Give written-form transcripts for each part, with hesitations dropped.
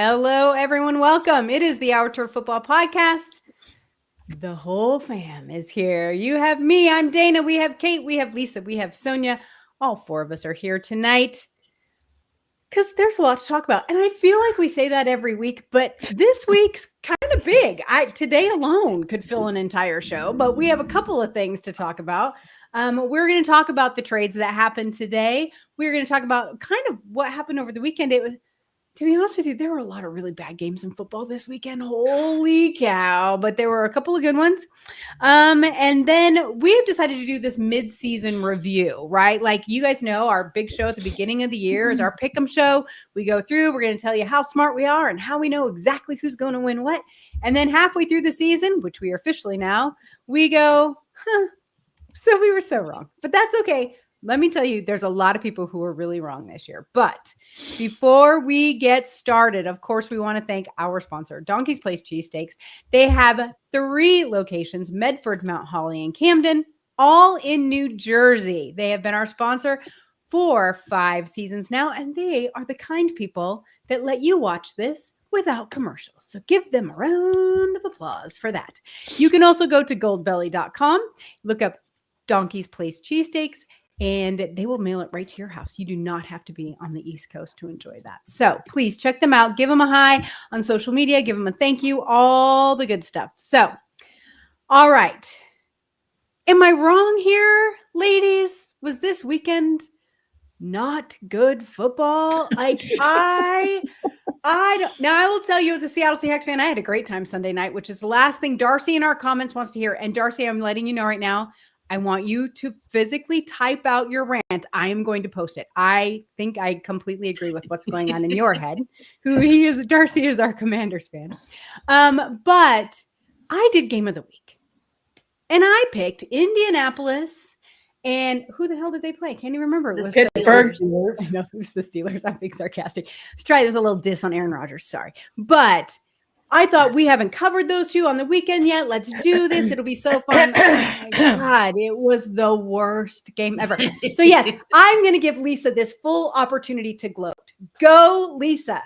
Hello, everyone. Welcome. It is the Our Turf Football Podcast. The whole fam is here. You have me. I'm Dana. We have Kate. We have Lisa. We have Sonia. All four of us are here tonight because there's a lot to talk about. And I feel like we say that every week, but this week's kind of big. Today alone could fill an entire show, but we have a couple of things to talk about. We're going to talk about the trades that happened today. We're going to talk about kind of what happened over the weekend. To be honest with you, there were a lot of really bad games in football this weekend. Holy cow. But there were a couple of good ones. And then we've decided to do this mid-season review, right? Like you guys know, our big show at the beginning of the year is our Pick'em show. We go through, we're going to tell you how smart we are and how we know exactly who's going to win what. And then halfway through the season, which we are officially now, we go, so we were so wrong. But that's okay. Let me tell you, there's a lot of people who are really wrong this year. But before we get started, of course, we want to thank our sponsor, Donkey's Place Cheesesteaks. They have 3 locations, Medford, Mount Holly, and Camden, all in New Jersey. They have been our sponsor for 5 seasons now, and they are the kind people that let you watch this without commercials. So give them a round of applause for that. You can also go to goldbelly.com, look up Donkey's Place Cheesesteaks, and they will mail it right to your house. You do not have to be on the East Coast to enjoy that. So please check them out. Give them a hi on social media. Give them a thank you. All the good stuff. So, all right. Am I wrong here, ladies? Was this weekend not good football? Like I don't. Now I will tell you, as a Seattle Seahawks fan, I had a great time Sunday night, which is the last thing Darcy in our comments wants to hear. And Darcy, I'm letting you know right now, I want you to physically type out your rant. I am going to post it. I think I completely agree with what's going on in your head. Darcy is our Commanders fan. But I did game of the week. And I picked Indianapolis. And who the hell did they play? Can't even remember. It was Pittsburgh. No, it was the Steelers. I'm being sarcastic. Let's try. There's a little diss on Aaron Rodgers. Sorry. But I thought we haven't covered those 2 on the weekend yet. Let's do this. It'll be so fun. Oh my God, it was the worst game ever. So yes, I'm going to give Lisa this full opportunity to gloat. Go, Lisa.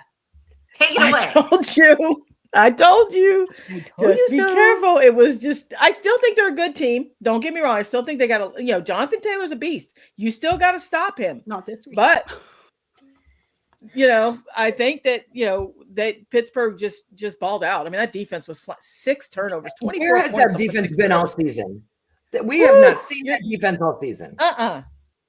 Take it away. I told you. Just be so. careful. It was just, I still think they're a good team. Don't get me wrong. I still think they got to, Jonathan Taylor's a beast. You still got to stop him. Not this week. But, I think that, that Pittsburgh just balled out. I mean, that defense was flat. 6 turnovers, 24 Where has points that defense been turnovers. all season? We have not seen that defense all season.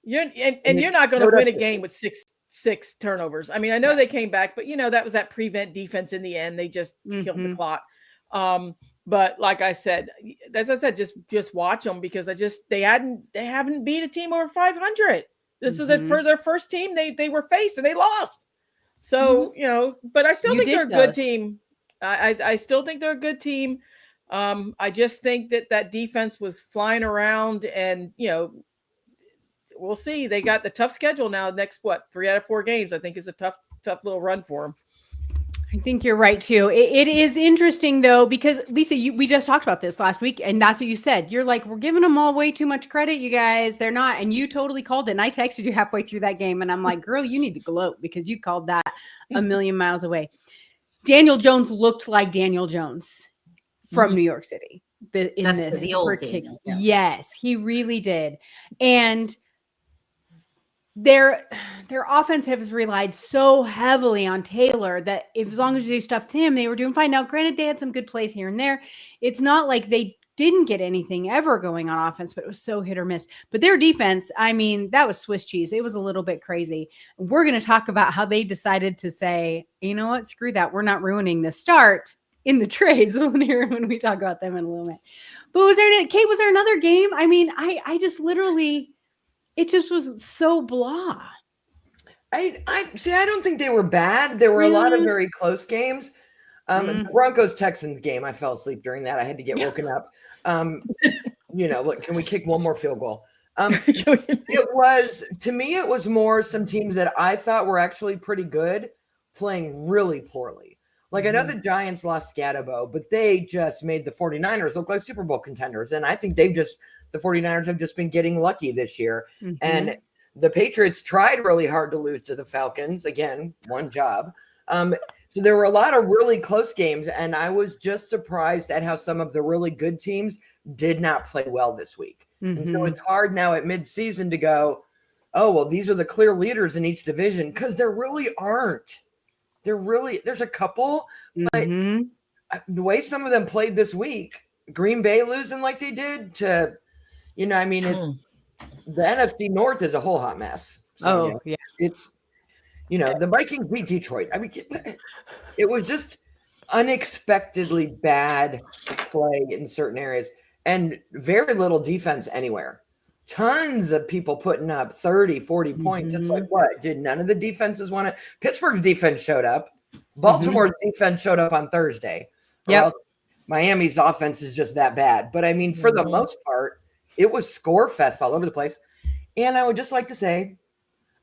You're not going to win a game with six turnovers. I mean, I know they came back, but that was that prevent defense in the end. They just killed the clock. But like I said, just watch them because they haven't beat a team over 500. This was for their first team they were faced and they lost. So, but I still think they're a good team. I still think they're a good team. I just think that defense was flying around and, we'll see. They got the tough schedule now. Next, 3 out of 4 games, I think is a tough little run for them. I think you're right too. It is interesting though, because Lisa, we just talked about this last week and that's what you said. You're like, we're giving them all way too much credit, you guys. They're not. And you totally called it. And I texted you halfway through that game and I'm like, girl, you need to gloat because you called that a million miles away. Daniel Jones looked like Daniel Jones from New York City. Yes, he really did. And their offense has relied so heavily on Taylor that as long as they stuffed him, they were doing fine. Now, granted, they had some good plays here and there. It's not like they didn't get anything ever going on offense, but it was so hit or miss. But their defense, I mean, that was Swiss cheese. It was a little bit crazy. We're going to talk about how they decided to say, you know what, screw that. We're not ruining the start in the trades when we talk about them in a little bit. But Kate, was there another game? I mean, I just literally... It just was so blah. I don't think they were bad. There were a lot of very close games. The Broncos-Texans game, I fell asleep during that. I had to get woken up. Look, can we kick one more field goal? To me, it was more some teams that I thought were actually pretty good playing really poorly. Like, I know the Giants lost Scatterbo, but they just made the 49ers look like Super Bowl contenders. And I think the 49ers have just been getting lucky this year. And the Patriots tried really hard to lose to the Falcons. Again, one job. So there were a lot of really close games, and I was just surprised at how some of the really good teams did not play well this week. And so it's hard now at midseason to go, oh, well, these are the clear leaders in each division, because there really aren't. There's a couple, but the way some of them played this week, Green Bay losing like they did to, it's the NFC North is a whole hot mess. So, yeah. It's, the Vikings beat Detroit. I mean, it was just unexpectedly bad play in certain areas and very little defense anywhere. Tons of people putting up 30, 40 points. It's like, what? Did none of the defenses want to? Pittsburgh's defense showed up. Baltimore's defense showed up on Thursday. Yep. Miami's offense is just that bad. But I mean, for the most part, it was score fest all over the place. And I would just like to say,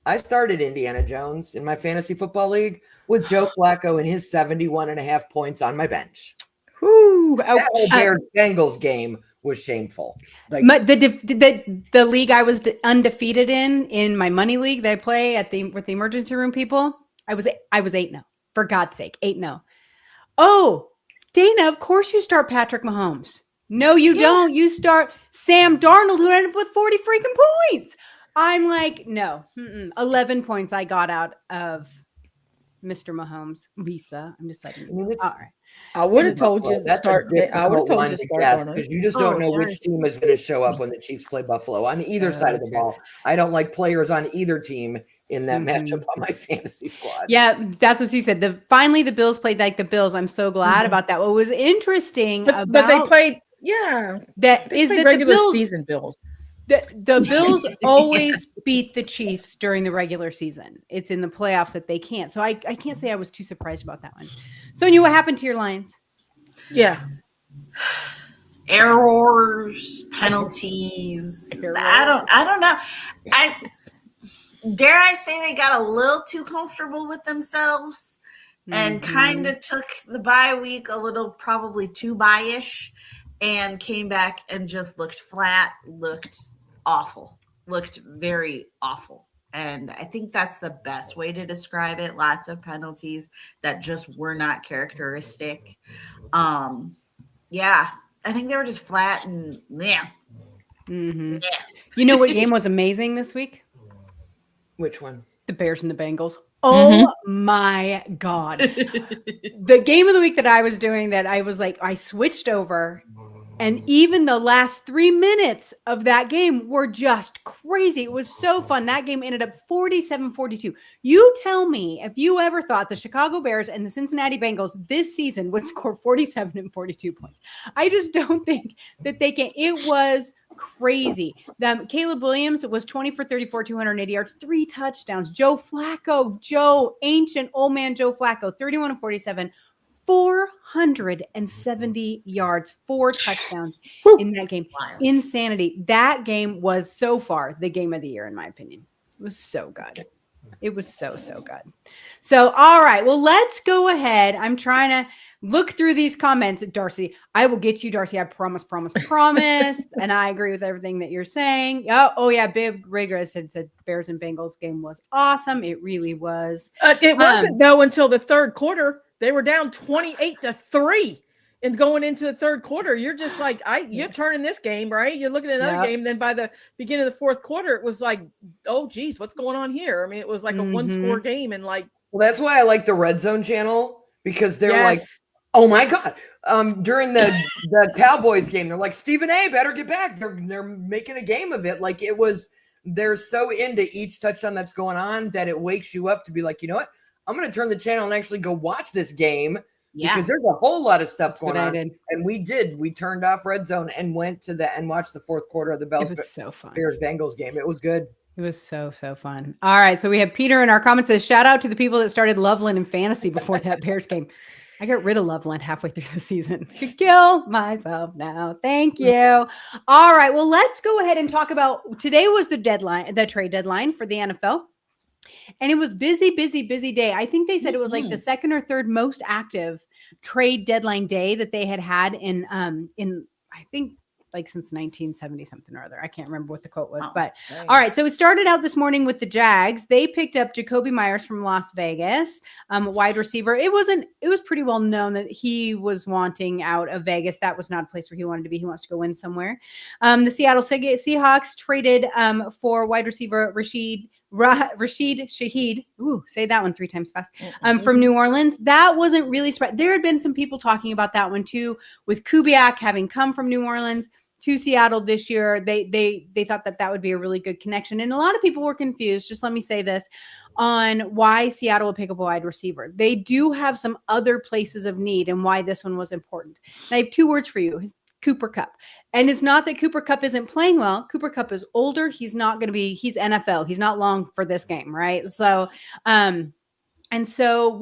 I started Indiana Jones in my fantasy football league with Joe Flacco and his 71.5 points on my bench. Whoo! That Bengals game was shameful. Like, the league I was undefeated in my money league that I play with the emergency room people, I was 8-0. For God's sake, 8-0. Oh, Dana, of course you start Patrick Mahomes. No, you don't. You start Sam Darnold, who ended up with 40 freaking points. I'm like, no, 11 points I got out of Mr. Mahomes. Lisa, I'm just letting you know. All right. I would have told you to start. I would have told you to start because you just don't know which team is going to show up when the Chiefs play Buffalo on either side of the ball. I don't like players on either team in that matchup on my fantasy squad. Yeah, that's what you said. Finally the Bills played like the Bills. I'm so glad about that. What was interesting but they played, regular season Bills. The Bills always beat the Chiefs during the regular season. It's in the playoffs that they can't. So I can't say I was too surprised about that one. Sonia, what happened to your Lions? Yeah. Errors, penalties. I don't know. Dare I say they got a little too comfortable with themselves and kind of took the bye week a little probably too bye-ish and came back and just looked flat, looked awful, looked very awful. And I think that's the best way to describe it. Lots of penalties that just were not characteristic. Yeah, I think they were just flat and yeah. You know what game was amazing this week? Which one? The Bears and the Bengals. Oh my God. The game of the week that I was doing that I was like, I switched over. And even the last 3 minutes of that game were just crazy. It was so fun. That game ended up 47-42. You tell me if you ever thought the Chicago Bears and the Cincinnati Bengals this season would score 47 and 42 points. I just don't think that they can. It was crazy. Caleb Williams was 20 for 34, 280 yards, 3 touchdowns. Ancient old man Joe Flacco, 31 and 47. 470 yards, 4 touchdowns in that game. Insanity. That game was so far the game of the year, in my opinion. It was so good. It was so good. So, all right. Well, let's go ahead. I'm trying to look through these comments. Darcy, I will get you, Darcy. I promise. And I agree with everything that you're saying. Oh yeah. Big Rigor said Bears and Bengals game was awesome. It really was. It wasn't though until the third quarter. They were down 28-3 and going into the third quarter. You're just like, you're turning this game, right? You're looking at another game. Then by the beginning of the fourth quarter, it was like, oh, geez, what's going on here? I mean, it was like a 1-score game. And like, well, that's why I like the Red Zone channel, because they're like, oh my God. During the Cowboys game, they're like, Stephen A, better get back. They're making a game of it. Like they're so into each touchdown that's going on that it wakes you up to be like, you know what? I'm going to turn the channel and actually go watch this game because there's a whole lot of stuff going on. And we did. We turned off Red Zone and went to and watched the fourth quarter of the Bears Bengals game. It was good. It was so fun. All right. So we have Peter in our comments says, shout out to the people that started Loveland in fantasy before that Bears game. I got rid of Loveland halfway through the season. Could kill myself now. Thank you. All right. Well, let's go ahead and talk about today was the trade deadline for the NFL. And it was busy day. I think they said it was like the second or third most active trade deadline day that they had in I think like since 1970 something or other. I can't remember what the quote was, but dang. All right. So it started out this morning with the Jags. They picked up Jacoby Myers from Las Vegas, wide receiver. It was pretty well known that he was wanting out of Vegas. That was not a place where he wanted to be. He wants to go win somewhere. The Seattle Seahawks traded for wide receiver Rashid Shaheed. Ooh, say that one 3 times fast. From New Orleans. That wasn't really spread. There had been some people talking about that one too, with Kubiak having come from New Orleans to Seattle this year. They thought that would be a really good connection. And a lot of people were confused. Just let me say this on why Seattle would pick up a wide receiver. They do have some other places of need and why this one was important. And I have 2 words for you. Cooper Kupp. And it's not that Cooper Kupp isn't playing well. Cooper Kupp is older. He's NFL. He's not long for this game, right? So, and so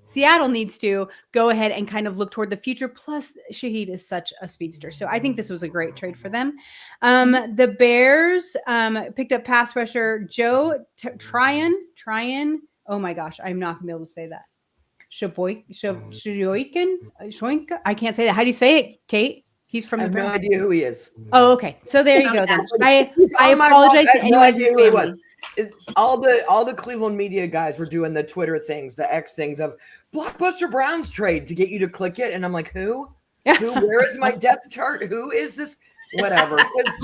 Seattle needs to go ahead and kind of look toward the future. Plus, Shaheed is such a speedster. So I think this was a great trade for them. The Bears picked up pass rusher Joe Tryon. Oh my gosh, I'm not going to be able to say that. Shoinka? I can't say that. How do you say it, Kate? He's from I have no idea who he is. Oh, okay. So there you go. Then. I apologize to anyone who's family. All the Cleveland media guys were doing the Twitter things, the X things of Blockbuster Browns trade to get you to click it. And I'm like, who? Where is my depth chart? Who is this? Whatever.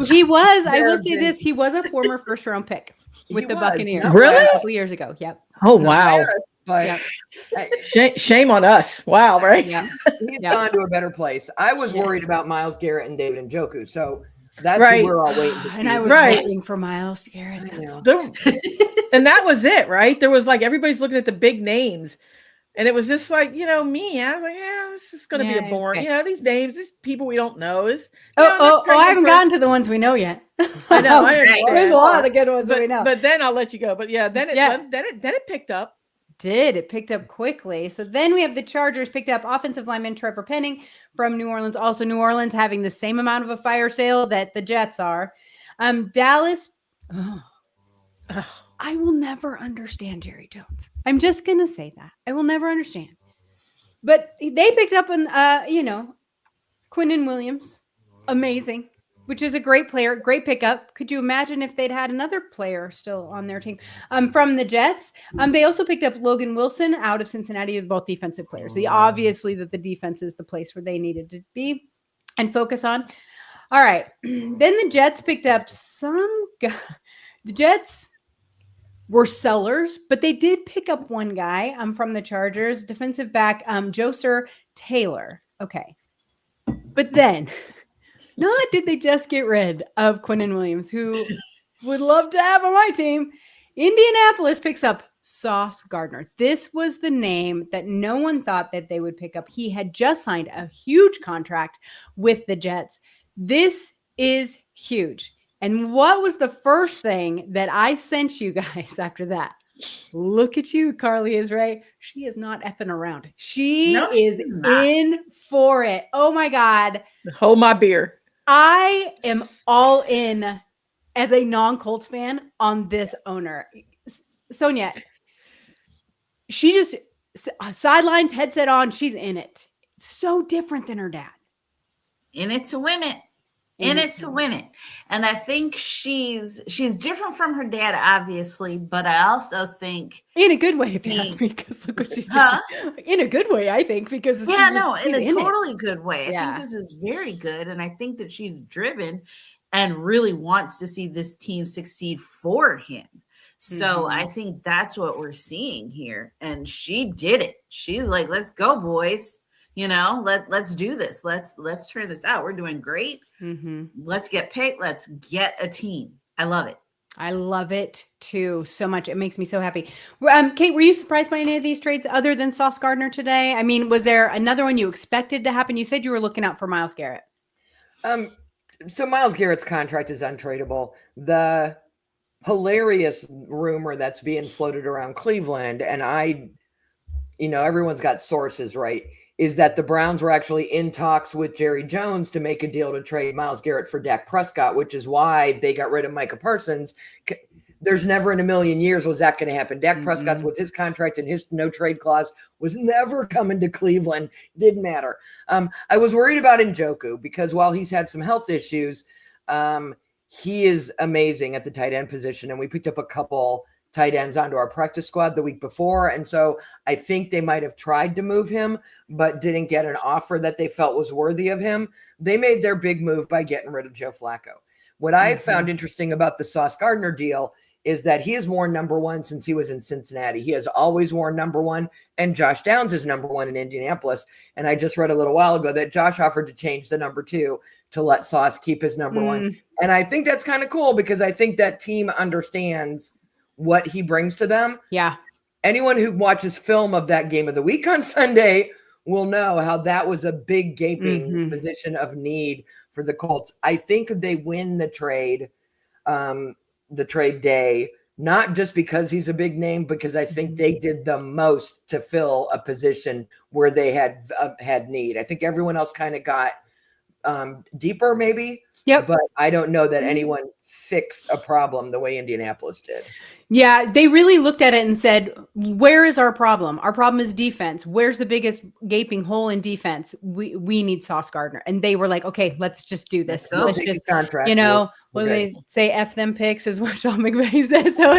He was, I will say this, he was a former first round pick with the Buccaneers. Really? A couple years ago. Yep. Oh, wow. But shame on us. Wow, right? Yeah. He's gone to a better place. I was worried about Myles Garrett and David Njoku. So that's who we're all waiting to see. And I was waiting for Myles Garrett. And that was it, right? There was like everybody's looking at the big names. And it was just like, me. I was like, this is going to be a boring. Okay. These names, these people we don't know. I haven't gotten to the ones we know yet. I know. I understand. There's a lot of the good ones that we know. But then I'll let you go. But then it picked up. It picked up quickly. So then we have the Chargers picked up offensive lineman Trevor Penning from New Orleans. Also, New Orleans having the same amount of a fire sale that the Jets are. Dallas. I will never understand Jerry Jones. I'm just going to say that. I will never understand. But they picked up Quinnen Williams. Amazing. Which is a great player, great pickup. Could you imagine if they'd had another player still on their team from the Jets? They also picked up Logan Wilson out of Cincinnati, with both defensive players. So obviously that the defense is the place where they needed to be and focus on. All right. Then the Jets picked up some guy. The Jets were sellers, but they did pick up one guy from the Chargers, defensive back Joser Taylor. Okay. But then... not did they just get rid of Quinnen Williams, who would love to have on my team. Indianapolis picks up Sauce Gardner. This was the name that no one thought that they would pick up. He had just signed a huge contract with the Jets. This is huge. And what was the first thing that I sent you guys after that? Look at you, Carly is right. She is not effing around. She is in for it. Oh my God. Hold my beer. I am all in as a non-Colts fan on this owner. Sonia, she just sidelines, headset on. She's in it. So different than her dad. In it to win it. In it to win it. And I think she's different from her dad, obviously, but I also think in a good way, if you ask me, because look what she's doing. In a good way, I think, because in a totally good way. I think this is very good. And I think that she's driven and really wants to see this team succeed for him. So I think that's what we're seeing here. And she did it. She's like, let's go, boys. Let's do this. Let's turn this out. We're doing great. Let's get picked. Let's get a team. I love it. I love it too so much. It makes me so happy. Kate, were you surprised by any of these trades other than Sauce Gardner today? I mean, was there another one you expected to happen? You said you were looking out for Myles Garrett. So Myles Garrett's contract is untradeable. The hilarious rumor that's being floated around Cleveland, and everyone's got sources, right, is that the Browns were actually in talks with Jerry Jones to make a deal to trade Myles Garrett for Dak Prescott, which is why they got rid of Micah Parsons. there's never in a million years was that going to happen. Dak Prescott with his contract and his no trade clause was never coming to Cleveland. Didn't matter. I was worried about Njoku because while he's had some health issues, he is amazing at the tight end position. And we picked up a couple tight ends onto our practice squad the week before. And so I think they might have tried to move him, but didn't get an offer that they felt was worthy of him. They made their big move by getting rid of Joe Flacco. What I found interesting about the Sauce Gardner deal is that he has worn number one since he was in Cincinnati. He has always worn number one, and Josh Downs is number one in Indianapolis. And I just read a little while ago that Josh offered to change the number two to let Sauce keep his number one. And I think that's kind of cool because I think that team understands what he brings to them. Yeah. Anyone who watches film of that game of the week on Sunday will know how that was a big gaping position of need for the Colts. I think they win the trade day, not just because he's a big name, because I think they did the most to fill a position where they had need. I think everyone else kind of got deeper maybe. Yep. But I don't know that anyone fixed a problem the way Indianapolis did. Yeah, they really looked at it and said, where is our problem? Our problem is defense. Where's the biggest gaping hole in defense? We need Sauce Gardner. And they were like, okay, let's just do this. Let's just, contract. When they say F them picks is what Sean McVay said. So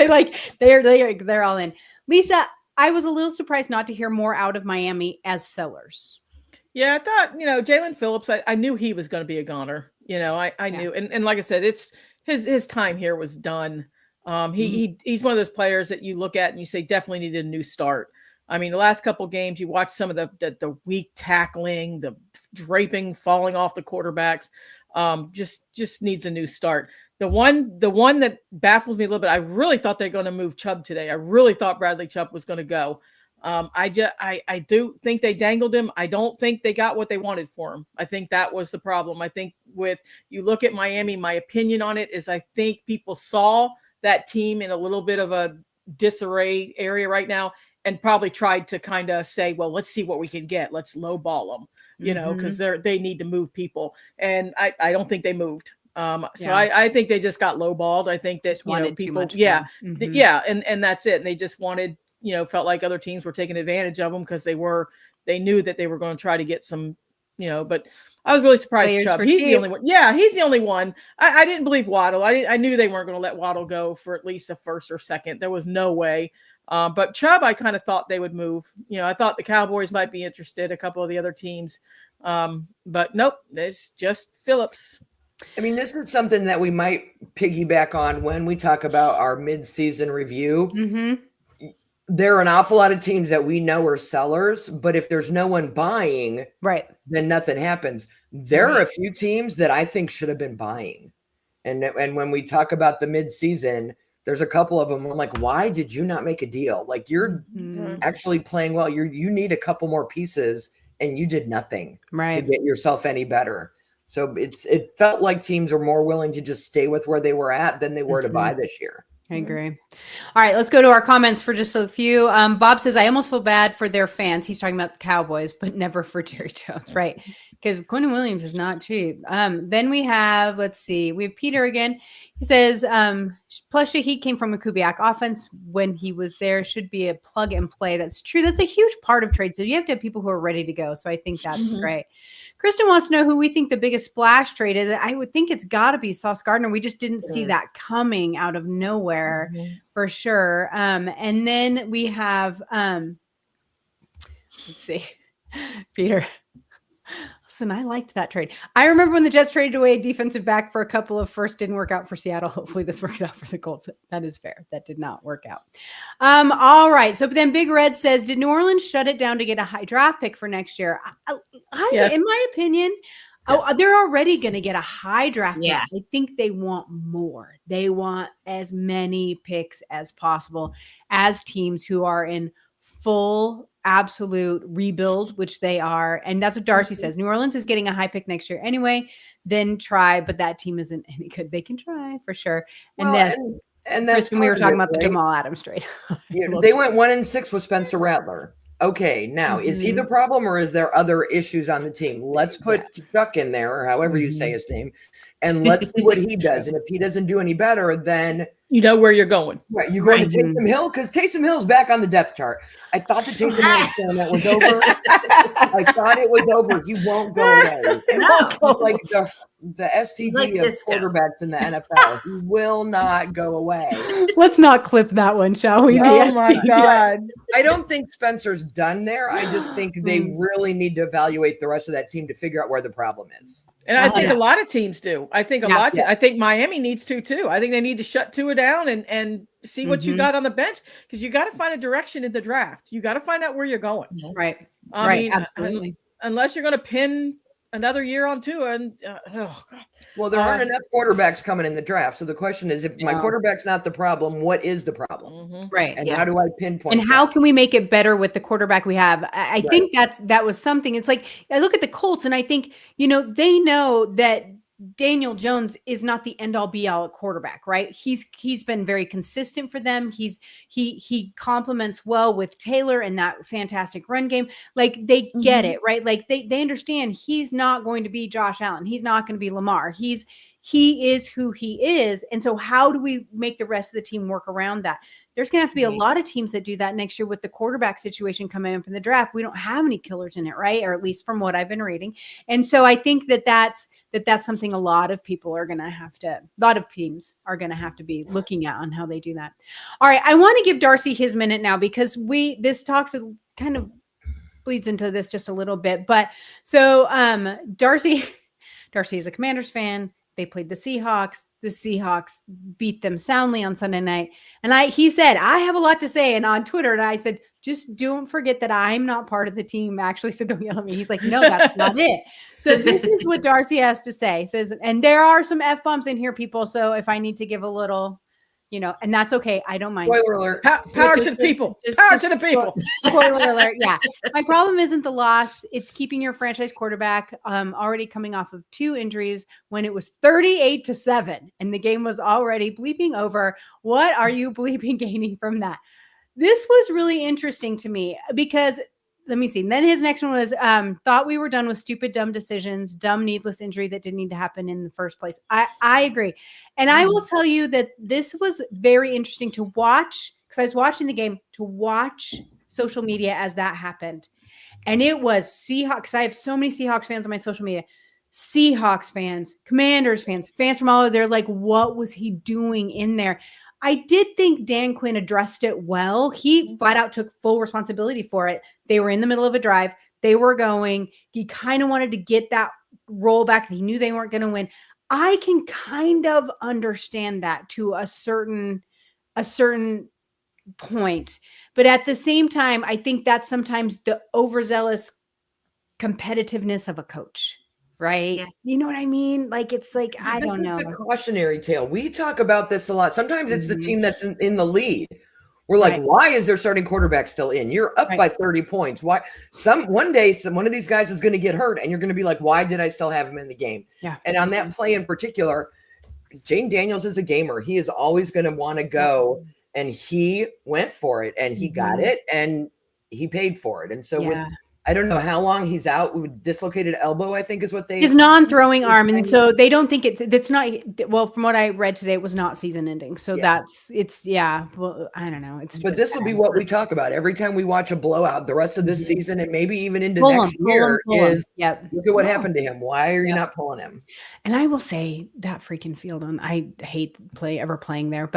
they're all in. Lisa, I was a little surprised not to hear more out of Miami as sellers. Yeah, I thought, Jalen Phillips, I knew he was going to be a goner. I knew. And like I said, it's his time here was done. He's one of those players that you look at and you say definitely needed a new start. I mean, the last couple of games, you watch some of the weak tackling, the draping, falling off the quarterbacks. Just needs a new start. The one that baffles me a little bit, I really thought they're going to move Chubb today. I really thought Bradley Chubb was going to go. I do think they dangled him. I don't think they got what they wanted for him. I think that was the problem. I think you look at Miami, my opinion on it is I think people saw that team in a little bit of a disarray area right now and probably tried to kind of say, well, let's see what we can get. Let's lowball them, because they need to move people. And I don't think they moved. I think they just got lowballed. I think that people, and that's it. And they just wanted, felt like other teams were taking advantage of them because they knew that they were going to try to get some, but I was really surprised. Chubb, he's the only one. Yeah, he's the only one. I didn't believe Waddle. I knew they weren't going to let Waddle go for at least a first or second. There was no way. But Chubb, I kind of thought they would move. I thought the Cowboys might be interested, a couple of the other teams. But nope, it's just Phillips. I mean, this is something that we might piggyback on when we talk about our mid-season review. There are an awful lot of teams that we know are sellers, but if there's no one buying, then nothing happens. There are a few teams that I think should have been buying. And when we talk about the mid-season, there's a couple of them. I'm like, why did you not make a deal? Like, you're actually playing well. You need a couple more pieces, and you did nothing to get yourself any better. So it felt like teams are more willing to just stay with where they were at than they were to buy this year. I agree. All right, let's go to our comments for just a few. Bob says, I almost feel bad for their fans. He's talking about the Cowboys, but never for Jerry Jones, right? Because Quentin Williams is not cheap. Then we have, we have Peter again. He says, plus Shaheed came from a Kubiak offense when he was there. Should be a plug and play. That's true. That's a huge part of trade. So you have to have people who are ready to go. So I think that's great. Kristen wants to know who we think the biggest splash trade is. I would think it's got to be Sauce Gardner. We just didn't see that coming out of nowhere for sure. And then we have, Peter. Listen, I liked that trade. I remember when the Jets traded away a defensive back for a couple of firsts. Didn't work out for Seattle. Hopefully this works out for the Colts. That is fair. That did not work out. All right. So then Big Red says, did New Orleans shut it down to get a high draft pick for next year? Yes. In my opinion, they're already going to get a high draft pick. I think they want more. They want as many picks as possible as teams who are in full absolute rebuild, which they are. And that's what Darcy says. New Orleans is getting a high pick next year anyway, then try, but that team isn't any good. They can try for sure. And that's when we were talking about the Jamal Adams trade. They went 1-6 with Spencer Rattler. Okay, now is he the problem or is there other issues on the team? Let's put Chuck in there, or however you say his name, and let's see what he does. And if he doesn't do any better, then you know where you're going. Right, you're going to Taysom Hill because Taysom Hill's back on the depth chart. I thought the Taysom Hill experiment was over. I thought it was over. He won't go away. No. Like the STD like of quarterbacks in the NFL. He will not go away. Let's not clip that one, shall we? Oh my God. I don't think Spencer's done there. I just think they really need to evaluate the rest of that team to figure out where the problem is. And I think a lot of teams do. I think I think Miami needs to too. I think they need to shut Tua down and see what you got on the bench, because you got to find a direction in the draft. You got to find out where you're going. Right. I mean, absolutely. Unless you're going to pin another year on Tua, and well, there aren't enough quarterbacks coming in the draft. So the question is, if my quarterback's not the problem, what is the problem? Right. And how do I pinpoint? And how can we make it better with the quarterback we have? I think that was something. It's like, I look at the Colts and I think, they know that Daniel Jones is not the end all be all at quarterback, right? He's been very consistent for them. He complements well with Taylor and that fantastic run game. Like they get it, right? Like they understand he's not going to be Josh Allen. He's not going to be Lamar. He is who he is. And so how do we make the rest of the team work around that? There's going to have to be a lot of teams that do that next year with the quarterback situation coming up in the draft. We don't have any killers in it, right? Or at least from what I've been reading. And so I think that's something a lot of teams are going to have to be looking at on how they do that. All right. I want to give Darcy his minute now, because this talks kind of bleeds into this just a little bit. But so Darcy is a Commanders fan. They played the Seahawks. The Seahawks beat them soundly on Sunday night. And he said, I have a lot to say. And on Twitter, and I said, just don't forget that I'm not part of the team, actually. So don't yell at me. He's like, no, that's not it. So this is what Darcy has to say. Says, and there are some F-bombs in here, people. So if I need to give a little, and that's okay. I don't mind. Spoiler alert. Power to the people. Power to the people. Spoiler alert. Yeah. My problem isn't the loss. It's keeping your franchise quarterback already coming off of 2 injuries when it was 38-7 and the game was already bleeping over. What are you bleeping gaining from that? This was really interesting to me because let me see. And then his next one was thought we were done with stupid, dumb decisions, dumb, needless injury that didn't need to happen in the first place. I agree. And I will tell you that this was very interesting to watch, because I was watching the game, to watch social media as that happened. And it was Seahawks. I have so many Seahawks fans on my social media. Seahawks fans, Commanders fans from all over there. Like, what was he doing in there? I did think Dan Quinn addressed it well. He flat out took full responsibility for it. They were in the middle of a drive. They were going. He kind of wanted to get that roll back. He knew they weren't going to win. I can kind of understand that to a certain point. But at the same time, I think that's sometimes the overzealous competitiveness of a coach. Right. Yeah. You know what I mean? Like, it's like, I don't know. The cautionary tale. We talk about this a lot. Sometimes it's the team that's in the lead. We're like, why is their starting quarterback still in? You're up by 30 points. Why? One day, one of these guys is going to get hurt and you're going to be like, why did I still have him in the game? Yeah. And on that play in particular, Jane Daniels is a gamer. He is always going to want to go, and he went for it and he got it and he paid for it. And so I don't know how long he's out with dislocated elbow, I think is what his non-throwing arm. And so they don't think it's not, well, from what I read today, it was not season ending. So well, I don't know. But this will be what we talk about every time we watch a blowout the rest of this season and maybe even into next year is look at what happened to him. Why are you not pulling him? And I will say that freaking field, I hate ever playing there.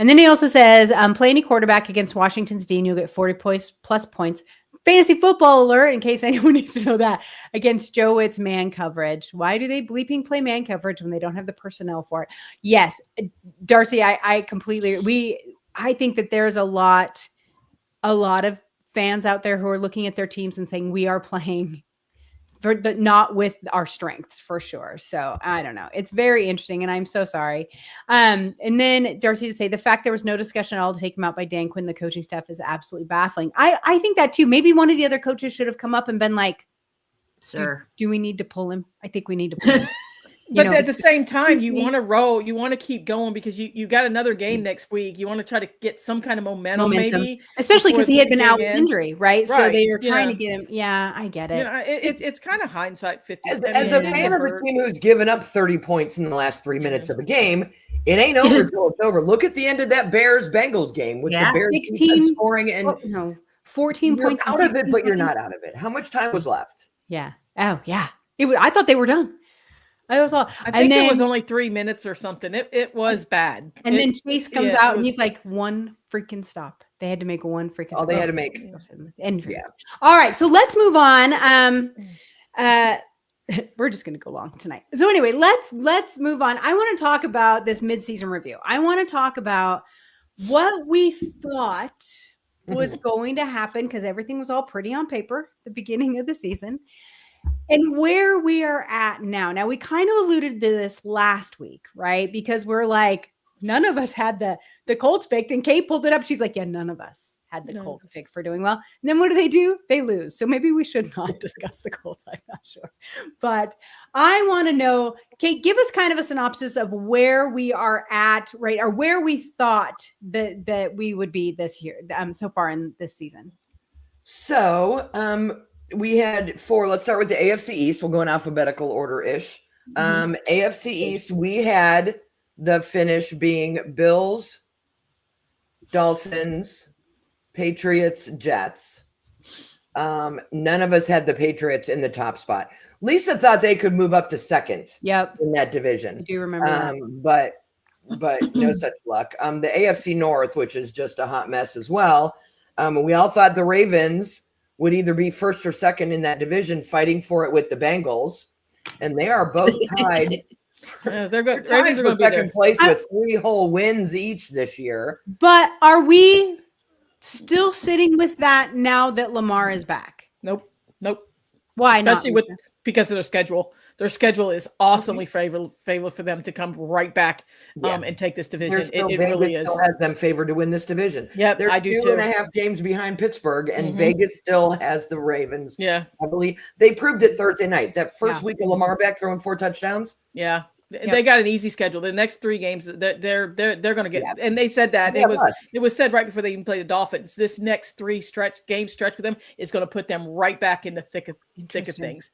And then he also says, play any quarterback against Washington's D and you'll get 40 plus points. Fantasy football alert, in case anyone needs to know that, against Joe Witt's man coverage. Why do they bleeping play man coverage when they don't have the personnel for it? Yes, Darcy, I completely, I think that there's a lot of fans out there who are looking at their teams and saying, we are playing but not with our strengths for sure. So I don't know. It's very interesting and I'm so sorry. And then Darcy to say the fact there was no discussion at all to take him out by Dan Quinn, the coaching staff, is absolutely baffling. I think that too. Maybe one of the other coaches should have come up and been like, sir, do we need to pull him? I think we need to pull him. But at the same time, you want to roll. You want to keep going because you got another game next week. You want to try to get some kind of momentum. Maybe. Especially because he had been out with injury, right? So they were trying to get him. Yeah, I get it. You know, it's kind of hindsight 50. As a fan of a team who's given up 30 points in the last 3 minutes of a game, it ain't over till it's over. Look at the end of that Bears-Bengals game with the Bears 16 scoring and 14 points. Out of it, but you're not out of it. How much time was left? Yeah. Oh, yeah. I thought they were done. I think it was only 3 minutes or something. It was bad. And then Chase comes out and he's like, one freaking stop. They had to make one freaking stop. They had to make. All right. So let's move on. We're just going to go long tonight. So anyway, let's move on. I want to talk about this midseason review. I want to talk about what we thought was going to happen because everything was all pretty on paper at the beginning of the season. And where we are at now. Now, we kind of alluded to this last week, right? Because we're like, none of us had the Colts picked. And Kate pulled it up. She's like, yeah, none of us had the Colts pick for doing well. And then what do? They lose. So maybe we should not discuss the Colts. I'm not sure. But I want to know, Kate, give us kind of a synopsis of where we are at, right? Or where we thought that we would be this year, so far in this season. So, we had 4. Let's start with the AFC East. We'll go in alphabetical order-ish. AFC East, we had the finish being Bills, Dolphins, Patriots, Jets. None of us had the Patriots in the top spot. Lisa thought they could move up to second in that division. I do remember that. But no such luck. The AFC North, which is just a hot mess as well. We all thought the Ravens would either be first or second in that division, fighting for it with the Bengals, and they are both tied. They're good. Tied for second place with 3 whole wins each this year. But are we still sitting with that now that Lamar is back? Nope. Why Especially not? Because of their schedule. Their schedule is awesomely favorable for them to come right back and take this division. It really is. Still has them favored to win this division. Yeah, I do too. 2.5 games behind Pittsburgh, and Vegas still has the Ravens. Yeah, I believe they proved it Thursday night. That first week of Lamar back throwing 4 touchdowns. Yeah. They got an easy schedule. The next 3 games, they're going to get, and they said that it was said right before they even played the Dolphins. This next 3 game stretch with them is going to put them right back in the thick of things.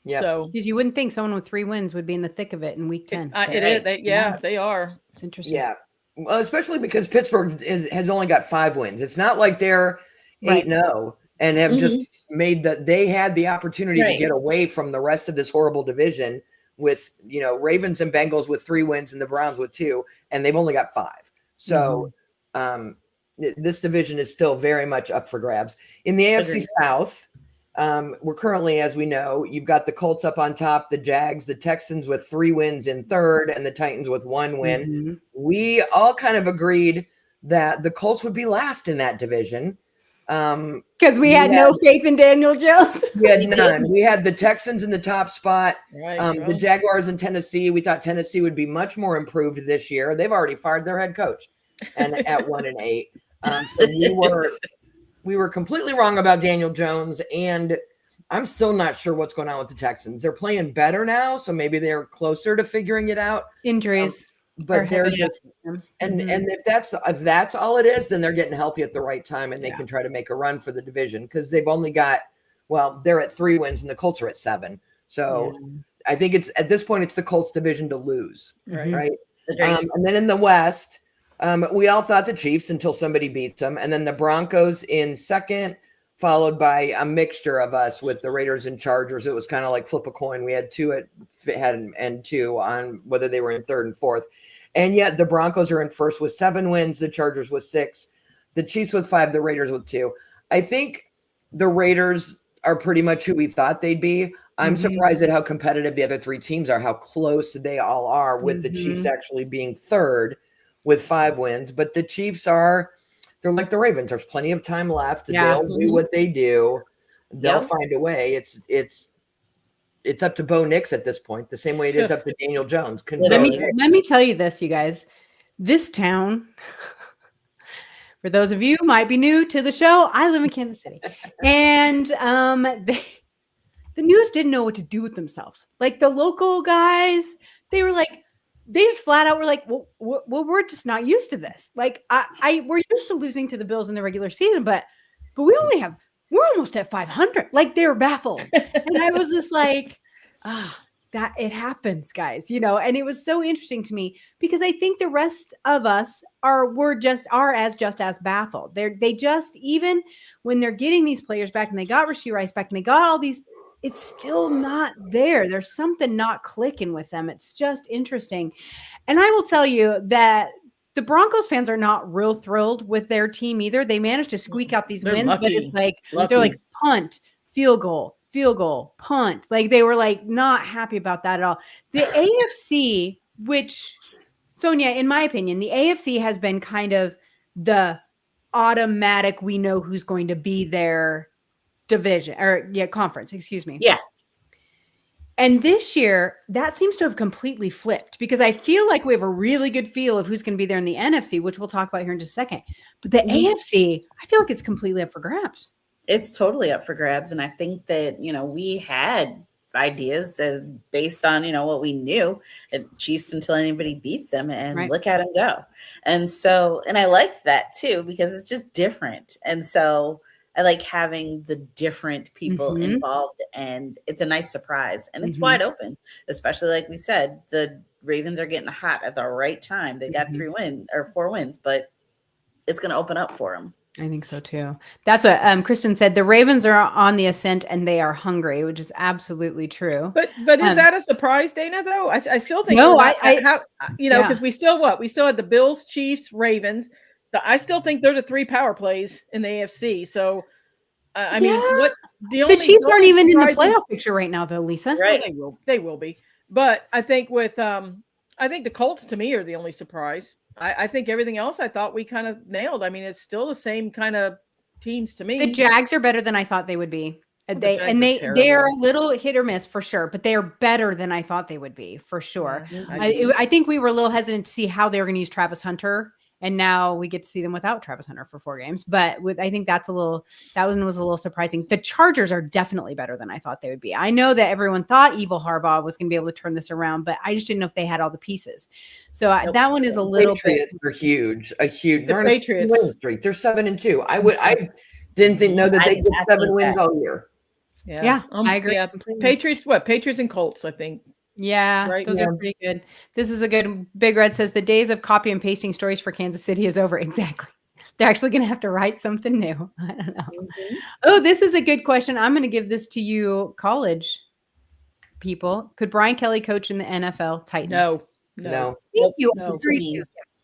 Yeah. So because you wouldn't think someone with 3 wins would be in the thick of it in week 10. It is. They are. It's interesting. Yeah. Well, especially because Pittsburgh has only got 5 wins. It's not like they're 8-0 and have just made they had the opportunity to get away from the rest of this horrible division with, Ravens and Bengals with 3 wins and the Browns with 2, and they've only got 5. So this division is still very much up for grabs. In the AFC South, we're currently, as we know, you've got the Colts up on top, the Jags, the Texans with 3 wins in third, and the Titans with 1 win. We all kind of agreed that the Colts would be last in that division. Because we had no faith in Daniel Jones. We had none. We had the Texans in the top spot. Right, the Jaguars in Tennessee. We thought Tennessee would be much more improved this year. They've already fired their head coach, and at 1-8. So we were completely wrong about Daniel Jones, and I'm still not sure what's going on with the Texans. They're playing better now, so maybe they're closer to figuring it out. Injuries. But they're just, and if that's all it is, then they're getting healthy at the right time, and they can try to make a run for the division because they've only got, they're at 3 wins and the Colts are at 7. So I think it's at this point it's the Colts division to lose, right? And then in the West, we all thought the Chiefs until somebody beats them, and then the Broncos in second, followed by a mixture of us with the Raiders and Chargers. It was kind of like flip a coin. We had 2 and 2 on whether they were in third and fourth. And yet the Broncos are in first with 7 wins, the Chargers with 6, the Chiefs with 5, the Raiders with 2. I think the Raiders are pretty much who we thought they'd be. I'm surprised at how competitive the other 3 teams are, how close they all are, with the Chiefs actually being third with 5 wins. But the Chiefs they're like the Ravens. There's plenty of time left. They'll do what they do. They'll find a way. It's up to Bo Nix at this point, the same way it is up to Daniel Jones. Let me tell you this, you guys. This town, for those of you who might be new to the show, I live in Kansas City. And the news didn't know what to do with themselves. Like the local guys, they were like, they just flat out were like, well, we're just not used to this. Like we're used to losing to the Bills in the regular season, but we're almost at 500. Like they were baffled. And I was just like, that it happens, guys, and it was so interesting to me because I think the rest of us are just as baffled. They just, even when they're getting these players back and they got Rashee Rice back and they got all these, it's still not there. There's something not clicking with them. It's just interesting. And I will tell you that the Broncos fans are not real thrilled with their team either. They managed to squeak out these wins, but it's like, they're like punt, field goal, punt. Like they were like not happy about that at all. The AFC, which Sonia, in my opinion, the AFC has been kind of the automatic, we know who's going to be their division or conference, excuse me. Yeah. And this year that seems to have completely flipped because I feel like we have a really good feel of who's going to be there in the NFC, which we'll talk about here in just a second. But the AFC, I feel like it's completely up for grabs. It's totally up for grabs. And I think that, we had ideas based on, what we knew at Chiefs until anybody beats them and look at them go. And so, and I liked that too, because it's just different. And so I like having the different people involved and it's a nice surprise and it's wide open, especially like we said, the Ravens are getting hot at the right time. They got 4 wins, but it's going to open up for them. I think so too. That's what Kristen said. The Ravens are on the ascent and they are hungry, which is absolutely true. But is that a surprise, Dana? Though I still think because we still had the Bills, Chiefs, Ravens. I still think they're the 3 power plays in the AFC. So I mean, the Chiefs aren't even in the playoff picture right now, though, Lisa. Right? They will be. But I think I think the Colts to me are the only surprise. I think everything else I thought we kind of nailed. I mean, it's still the same kind of teams to me. The Jags are better than I thought they would be. They are a little hit or miss for sure, but they are better than I thought they would be for sure. I think we were a little hesitant to see how they were going to use Travis Hunter. And now we get to see them without Travis Hunter for 4 games. But I think that one was a little surprising. The Chargers are definitely better than I thought they would be. I know that everyone thought evil Harbaugh was going to be able to turn this around, but I just didn't know if they had all the pieces. So that one is a little Patriots are huge. The Patriots. Win streak. They're 7-2. I didn't know that they get 7 wins all year. Yeah, I agree. Yeah. Patriots and Colts, I think. Yeah, those are pretty good. This is a good. Big Red says the days of copy and pasting stories for Kansas City is over. Exactly. They're actually going to have to write something new. I don't know. Oh, this is a good question. I'm going to give this to you, college people. Could Brian Kelly coach in the NFL? Titans? No. Thank you. No.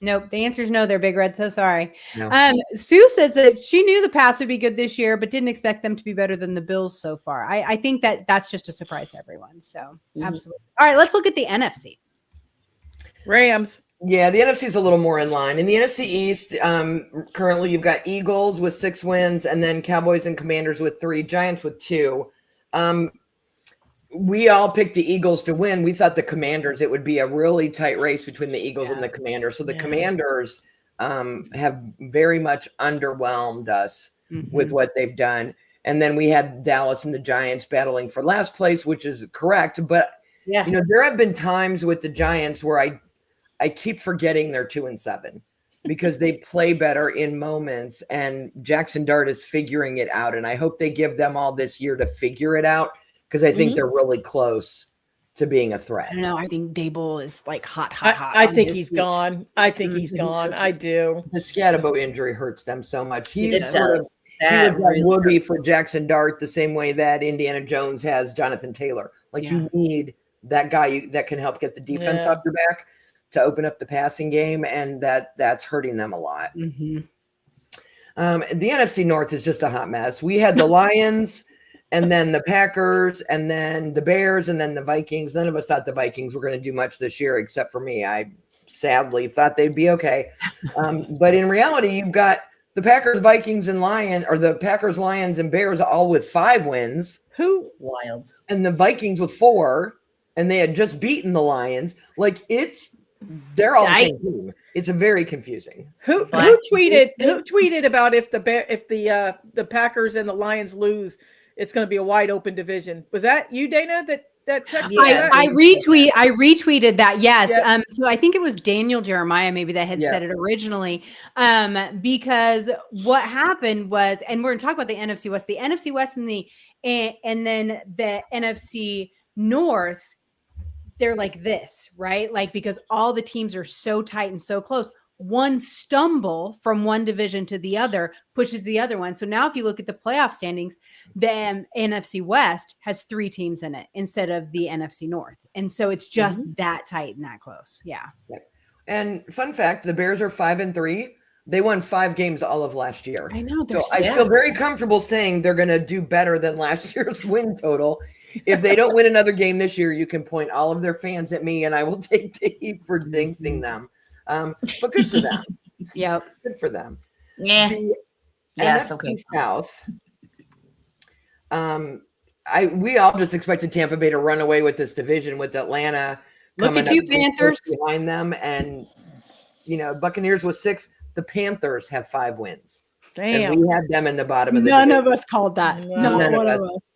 Nope. The answer is no there, Big Red. So sorry. No. Sue says that she knew the Pats would be good this year, but didn't expect them to be better than the Bills so far. I think that's just a surprise to everyone. So absolutely. All right, let's look at the NFC. Rams. Yeah, the NFC is a little more in line. In the NFC East, currently you've got Eagles with 6 wins, and then Cowboys and Commanders with 3, Giants with 2. We all picked the Eagles to win. We thought the Commanders, it would be a really tight race between the Eagles and the Commanders. So the Commanders have very much underwhelmed us with what they've done. And then we had Dallas and the Giants battling for last place, which is correct. But, there have been times with the Giants where I keep forgetting they're 2-7 because they play better in moments. And Jackson Dart is figuring it out. And I hope they give them all this year to figure it out, because I think they're really close to being a threat. I don't know. I think Dable is like hot. I think he's gone. I think he's gone. I do. The Scatabo injury hurts them so much. He was like Woody for Jackson Dart, the same way that Indiana Jones has Jonathan Taylor. You need that guy that can help get the defense off your back to open up the passing game, and that's hurting them a lot. The NFC North is just a hot mess. We had the Lions. And then the Packers, and then the Bears, and then the Vikings. None of us thought the Vikings were going to do much this year, except for me. I sadly thought they'd be okay. But in reality, you've got the Packers, Vikings, and the Packers, Lions, and Bears all with 5 wins. Wild. And the Vikings with 4, and they had just beaten the Lions. They're all the same team. It's very confusing. Who tweeted about if the Packers and the Lions lose, it's going to be a wide open division? Was that you, Dana, that that Texas. I retweeted that. Yes. Yep. So I think it was Daniel Jeremiah maybe that had said it originally. Because what happened was, and we're going to talk about the NFC West, and then the NFC North. They're like this, right? Like, because all the teams are so tight and so close, one stumble from one division to the other pushes the other one. So now if you look at the playoff standings, the NFC West has 3 teams in it instead of the NFC North. And so it's just that tight and that close. Yeah. And fun fact, the Bears are 5-3. They won 5 games all of last year. I know. So I feel very comfortable saying they're going to do better than last year's win total. If they don't win another game this year, you can point all of their fans at me and I will take the heat for jinxing them. But good for them. Yep. Good for them. Yeah. The Yes. NFC Okay. South. We all just expected Tampa Bay to run away with this division with Atlanta. Look at you, Panthers, behind them, and Buccaneers with 6. The Panthers have 5 wins. Damn. And we had them in the bottom of the None division. of us called that.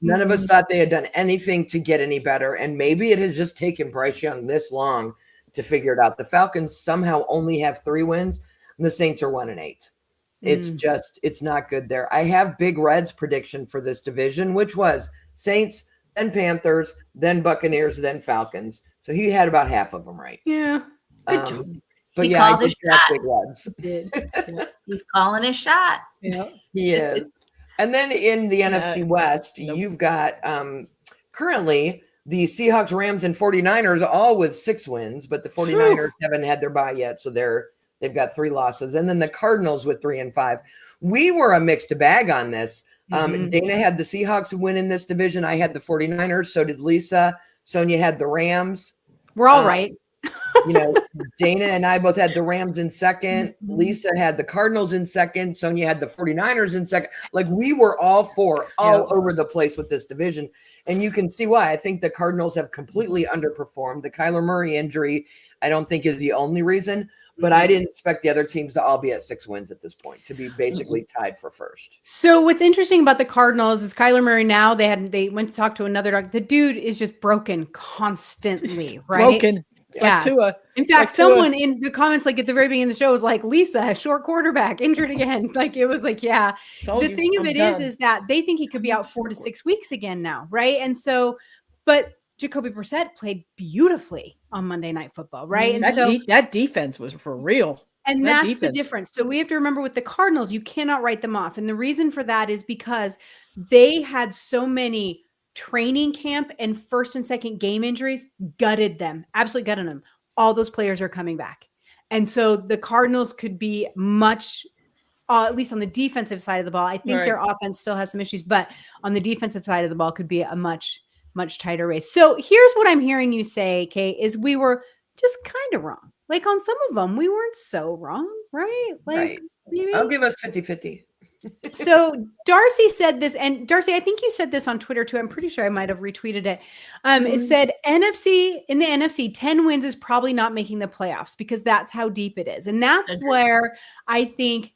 None of us thought they had done anything to get any better. And maybe it has just taken Bryce Young this long to figure it out. The Falcons somehow only have 3 wins, and the Saints are 1-8. It's not good there. I have Big Red's prediction for this division, which was Saints, then Panthers, then Buccaneers, then Falcons. So he had about half of them right. Yeah. Good job. But He I called did his draft shot. Big Reds. He's calling his shot. Yeah. He is. And then in the NFC West, you've got currently the Seahawks, Rams, and 49ers all with 6 wins, but the 49ers haven't had their bye yet, so they've got 3 losses. And then the Cardinals with 3 and 5. We were a mixed bag on this. Dana had the Seahawks win in this division. I had the 49ers. So did Lisa. Sonia had the Rams. We're all right. Dana and I both had the Rams in second. Lisa had the Cardinals in second. Sonia had the 49ers in second. Like, we were all over the place with this division. And you can see why. I think the Cardinals have completely underperformed. The Kyler Murray injury, I don't think, is the only reason. But I didn't expect the other teams to all be at 6 wins at this point, to be basically tied for first. So what's interesting about the Cardinals is Kyler Murray now, they went to talk to another doctor. The dude is just broken constantly, right? Broken. Yeah. Like Tua. In fact, someone in the comments, like at the very beginning of the show, was like, Lisa, a short quarterback, injured again. Like, it was like, yeah. The thing of it is that they think he could be out 4 to 6 weeks again now, right? And so, but Jacoby Brissett played beautifully on Monday Night Football, right? And that defense was for real. And that's the difference. So we have to remember with the Cardinals, you cannot write them off. And the reason for that is because they had so many training camp and first and second game injuries, gutted them, absolutely gutted them. All those players are coming back. And so the Cardinals could be much, at least on the defensive side of the ball. I think their offense still has some issues, but on the defensive side of the ball could be a much tighter race. So here's what I'm hearing you say, Kate, is we were just kind of wrong. Like, on some of them, we weren't so wrong, right? Like, maybe. I'll give us 50-50. So Darcy said this, and Darcy, I think you said this on Twitter too. I'm pretty sure I might have retweeted it. It said in the NFC, 10 wins is probably not making the playoffs because that's how deep it is. And that's where I think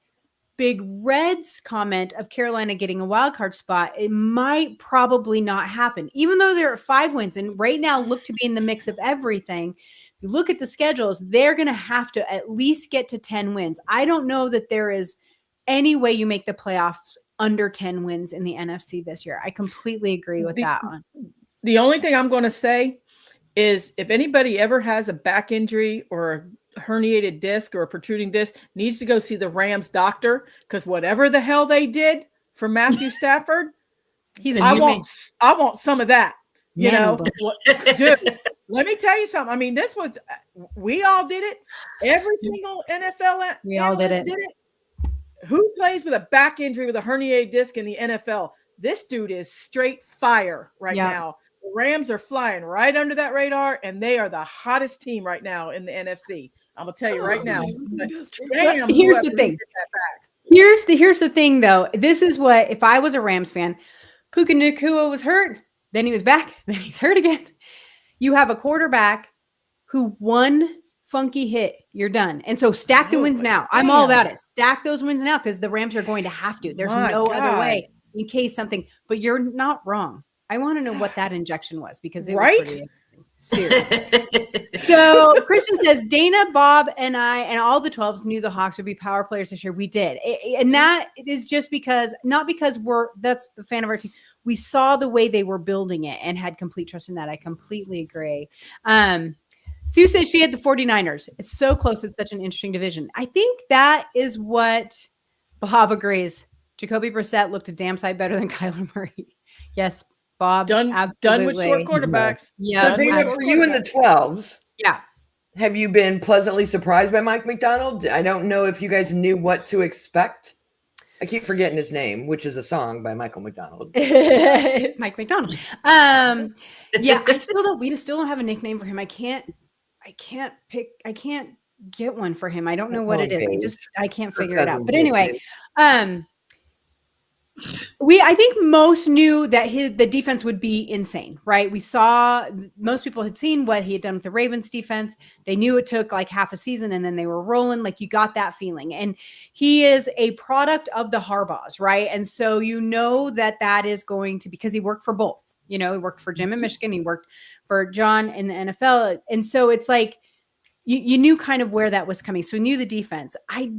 Big Red's comment of Carolina getting a wild card spot, it might probably not happen, even though they're at 5 wins and right now look to be in the mix of everything. If you look at the schedules, they're going to have to at least get to 10 wins. I don't know that there is any way you make the playoffs under 10 wins in the NFC this year. I completely agree with that one. The only thing I'm going to say is if anybody ever has a back injury or a herniated disc or a protruding disc, needs to go see the Rams doctor, because whatever the hell they did for Matthew Stafford, I want some of that. You know, dude, let me tell you something. I mean, we all did it. Every single NFL we all did it. Who plays with a back injury with a herniated disc in the NFL? This dude is straight fire right now. The Rams are flying right under that radar, and they are the hottest team right now in the NFC. I'm gonna tell you right now. Damn, here's the thing. Here's the thing, though. This is what, if I was a Rams fan, Puka Nacua was hurt, then he was back, then he's hurt again. You have a quarterback who one funky hit, you're done. And so stack the wins now. I'm all about it. Stack those wins now because the Rams are going to have to. There's no other way in case something, but you're not wrong. I want to know what that injection was because it Right? was pretty interesting. Seriously. So Kristen says Dana, Bob, and I, and all the 12s knew the Hawks would be power players this year. We did. And that is just because, not because that's the fan of our team. We saw the way they were building it and had complete trust in that. I completely agree. Sue says she had the 49ers. It's so close. It's such an interesting division. I think that is what Bob agrees. Jacoby Brissett looked a damn sight better than Kyler Murray. Yes, Bob. Done with short quarterbacks. Yeah. So Dana, for you in the 12s, yeah. have you been pleasantly surprised by Mike McDonald? I don't know if you guys knew what to expect. I keep forgetting his name, which is a song by Michael McDonald. Mike McDonald. Yeah, we still don't have a nickname for him. I can't get one for him. I don't know what it is. I can't figure it out. But anyway, I think most knew that the defense would be insane, right? Most people had seen what he had done with the Ravens defense. They knew it took like half a season and then they were rolling. Like you got that feeling. And he is a product of the Harbaughs, right? And so you know that is going to, because he worked for both. He worked for Jim in Michigan. He worked for John in the NFL. And so it's like, you knew kind of where that was coming. So we knew the defense. I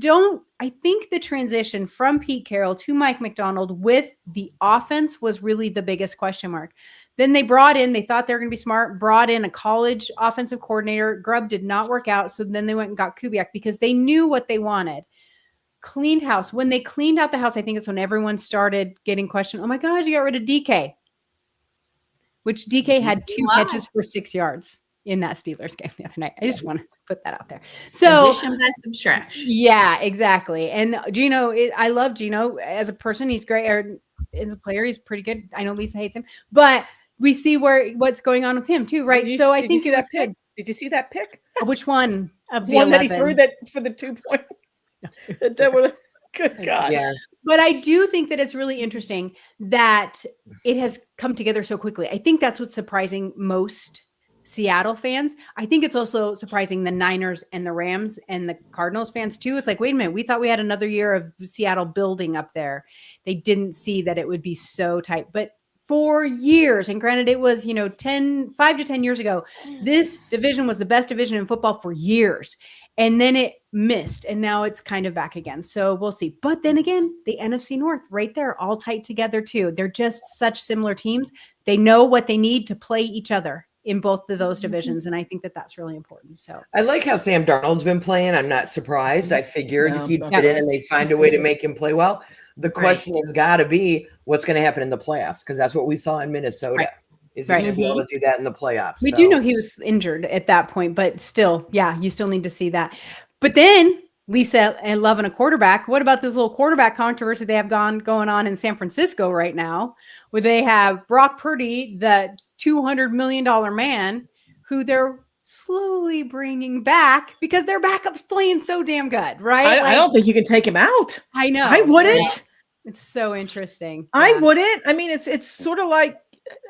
think the transition from Pete Carroll to Mike McDonald with the offense was really the biggest question mark. Then they thought they were going to be smart, brought in a college offensive coordinator. Grubb did not work out. So then they went and got Kubiak because they knew what they wanted. Cleaned house. When they cleaned out the house, I think it's when everyone started getting questioned. Oh my God, you got rid of DK. Which DK had 2 catches for 6 yards in that Steelers game the other night. I just want to put that out there. So yeah, exactly. And Gino, I love Gino as a person. He's great. As a player, he's pretty good. I know Lisa hates him, but we see what's going on with him too, right? So I think it was good. Did you see that pick? Which one of the one 11? that he threw that for the 2 point? Good God. Yeah. But I do think that it's really interesting that it has come together so quickly. I think that's what's surprising most Seattle fans. I think it's also surprising the Niners and the Rams and the Cardinals fans too. It's like, wait a minute, we thought we had another year of Seattle building up there. They didn't see that it would be so tight. But for years, and granted it was, 5 to 10 years ago, this division was the best division in football for years. And then it missed, and now it's kind of back again. So we'll see. But then again, the NFC North right there, all tight together too. They're just such similar teams. They know what they need to play each other in both of those divisions. And I think that that's really important. So I like how Sam Darnold's been playing. I'm not surprised. I figured he'd fit in and they'd find a way to make him play well. The question has got to be what's going to happen in the playoffs, because that's what we saw in Minnesota. Right. Is he going to be able to do that in the playoffs? We do know he was injured at that point, but still, you still need to see that. But then Lisa and loving a quarterback. What about this little quarterback controversy they have going on in San Francisco right now, where they have Brock Purdy, the $200 million man, who they're slowly bringing back because their backup's playing so damn good, right? I don't think you can take him out. I know. I wouldn't. It's so interesting. I wouldn't. I mean, it's sort of like,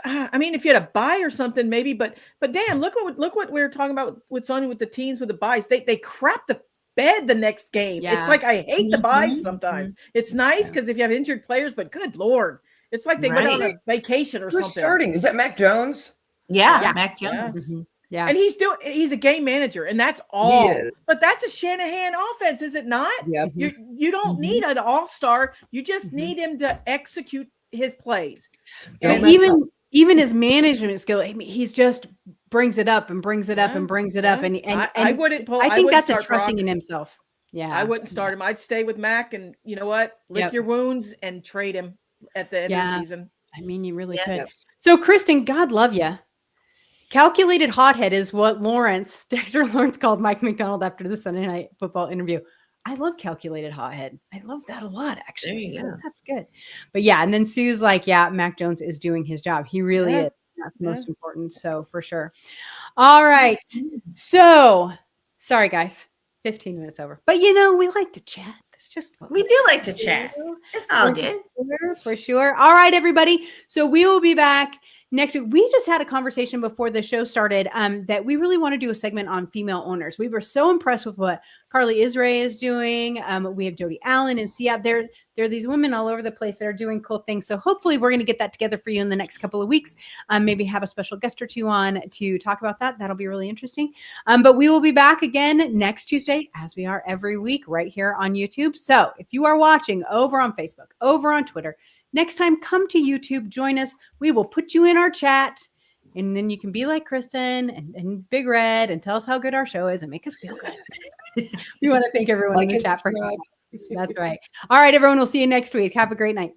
if you had a bye or something, maybe, but damn, look what we were talking about with Sonya with the teams with the buys. They crap the bed the next game. Yeah. It's like I hate the buys sometimes. It's nice because if you have injured players, but good Lord, it's like they went on a vacation or something. Starting? Is that Mac Jones? Yeah. Mac Jones. Mm-hmm. Yeah. And he's a game manager, and that's all. He is. But that's a Shanahan offense, is it not? Yeah. You don't need an all-star. You just need him to execute his plays. And even his management skill, he's just brings it up and brings it up and brings it up. And I wouldn't pull. I think that's a trusting in himself. Yeah. I wouldn't start him. I'd stay with Mac, and you know what? Lick your wounds and trade him at the end of the season. I mean, you really could. So, Kristen, God love you. Calculated hothead is what Dexter Lawrence called Mike McDonald after the Sunday Night Football interview. I love calculated hothead. I love that a lot, actually. So that's good. But and then Sue's like, Mac Jones is doing his job. He really is. That's most important. So for sure. All right. So sorry, guys. 15 minutes over. But we like to chat. That's just what we do like to chat. It's all good. For sure. All right, everybody. So we will be back next week. We just had a conversation before the show started that we really want to do a segment on female owners. We were so impressed with what Carly Israel is doing. We have Jody Allen and Sia. There are these women all over the place that are doing cool things. So hopefully we're going to get that together for you in the next couple of weeks. Maybe have a special guest or two on to talk about that. That'll be really interesting. But we will be back again next Tuesday, as we are every week, right here on YouTube. So if you are watching over on Facebook, over on Twitter, next time, come to YouTube, join us. We will put you in our chat, and then you can be like Kristen and Big Red and tell us how good our show is and make us feel good. We want to thank everyone in the chat for That's right. All right, everyone. We'll see you next week. Have a great night.